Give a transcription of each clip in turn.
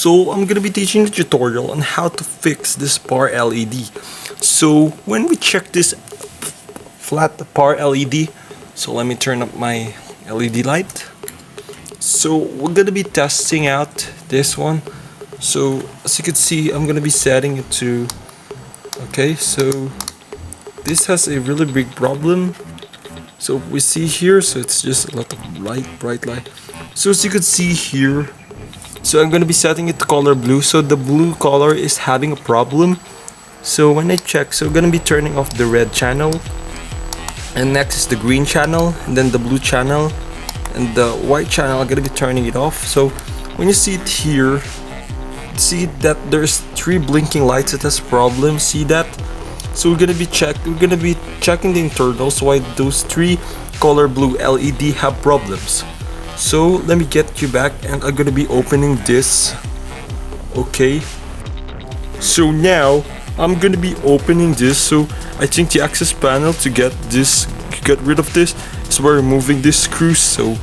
So I'm gonna be teaching a tutorial on how to fix this PAR LED. So when we check this flat PAR LED, so let me turn up my LED light. So we're gonna be testing out this one. So as you can see, I'm gonna be setting it to, okay, so this has a really big problem. So we see here, so it's just a lot of light, bright light. So as you can see here, so I'm gonna be setting it to color blue. So the blue color is having a problem. So when I check, so I'm gonna be turning off the red channel, and next is the green channel, and then the blue channel, and the white channel I'm gonna be turning it off. So when you see it here, see that there's 3 blinking lights that has problem. See that? So we're gonna be checking the internals why those 3 color blue LED have problems. So let me get you back, and I'm gonna be opening this. Okay, so now I'm gonna be opening this. So I think the access panel to get rid of this is by removing this screw. So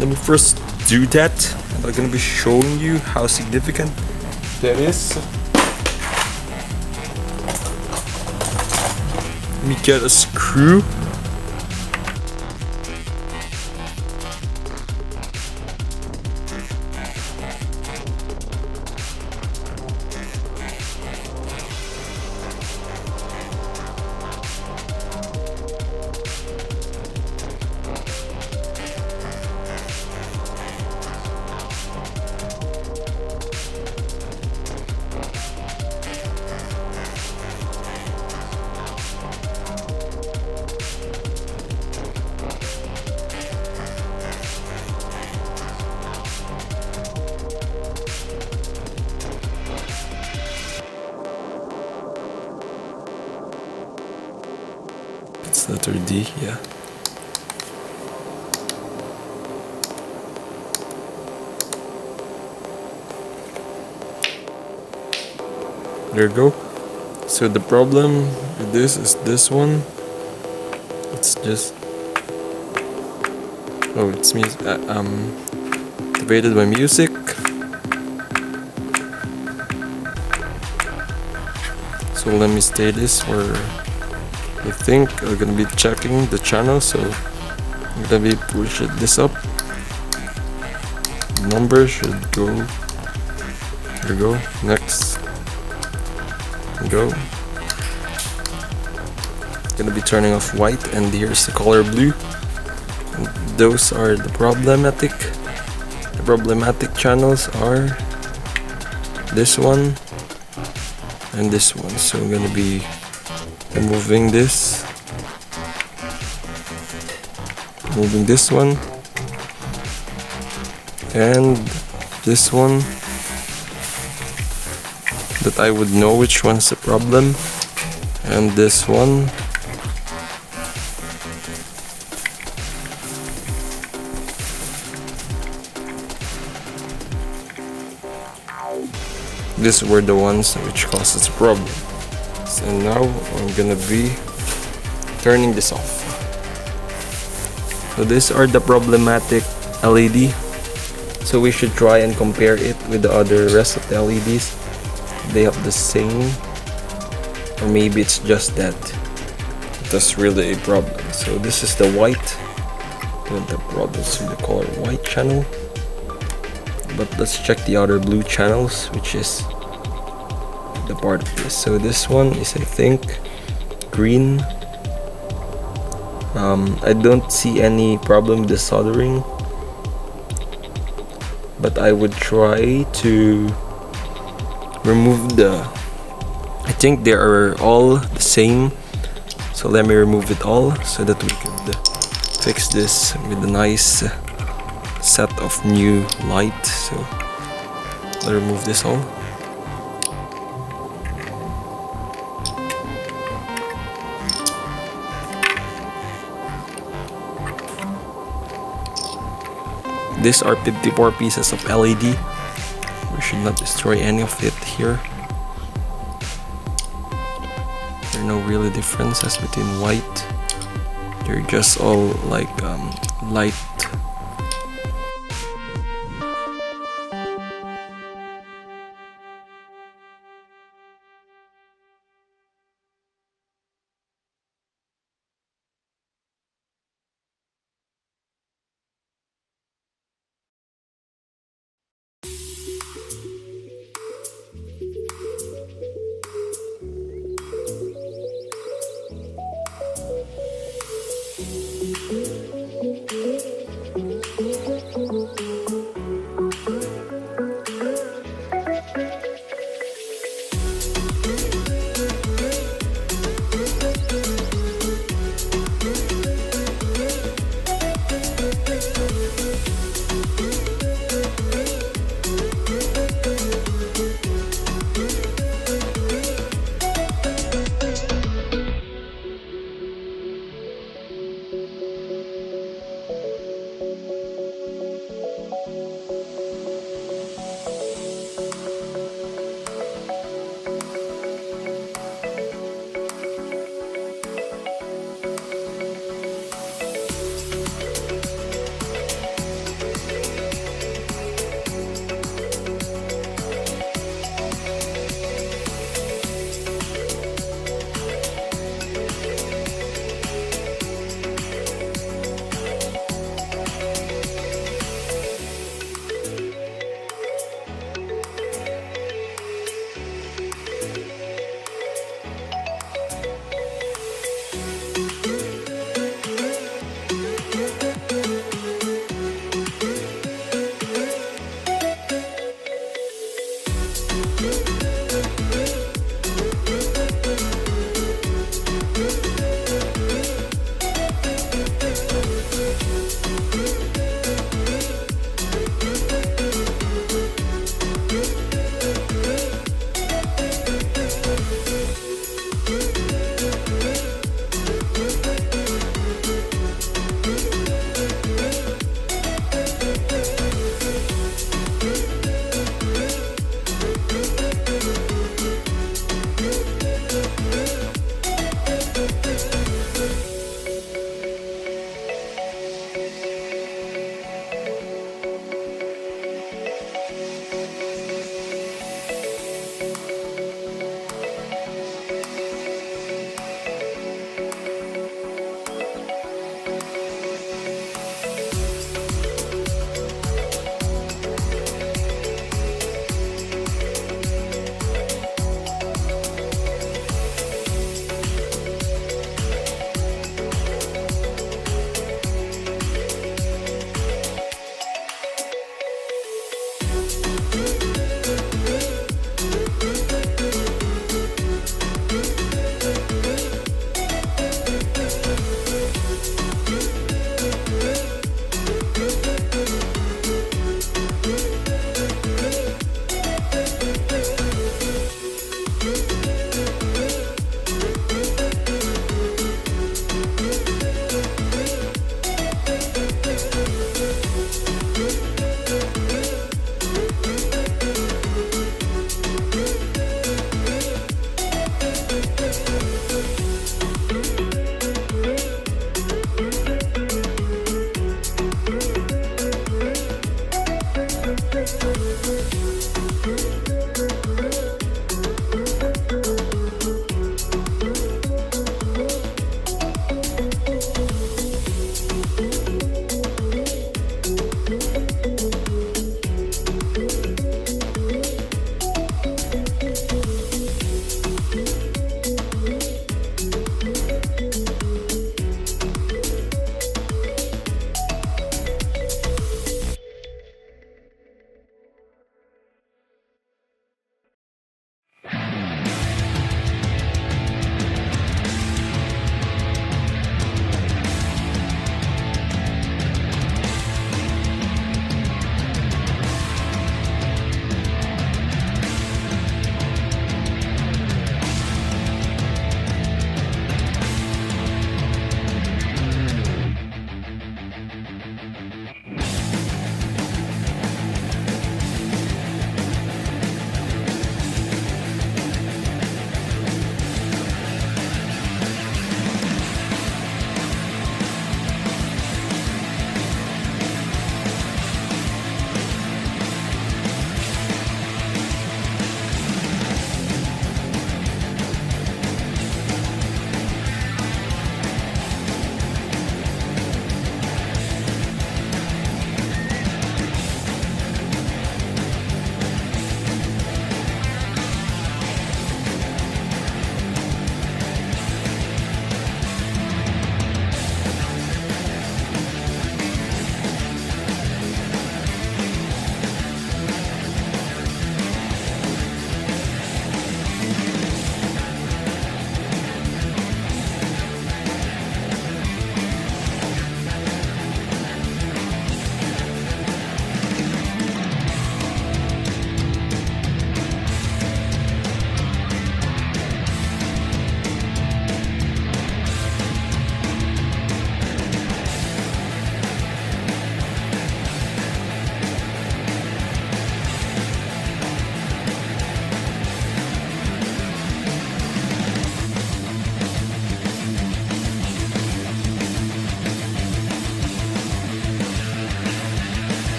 let me first do that, and I'm gonna be showing you how significant that is. Let me get a screw. It's letter D, yeah. There you go. So the problem with this is this one. It's just, oh, it's activated by music. So let me stay this where I think I'm gonna be checking the channel. So I'm gonna be pushing this up. The number should go. There we go. Next. Go. Gonna be turning off white, and here's the color blue. And those are the problematic. The problematic channels are this one and this one. So I'm gonna be removing this, removing this one, and this one, that I would know which one's the problem, and this one. These were the ones which causes the problem. So now I'm gonna be turning this off. So these are the problematic LED. So we should try and compare it with the other rest of the LEDs. They have the same, or maybe it's just that that's really a problem. So this is the white, and the problems with the color white channel. But let's check the other blue channels, which is the part of this. So this one is, I think, green. I don't see any problem with the soldering, but I would try to remove I think they are all the same. So let me remove it all so that we could fix this with a nice set of new light. So I'll remove this all. These are 54 pieces of LED. We should not destroy any of it here. There are no really differences between white. They're just all like light.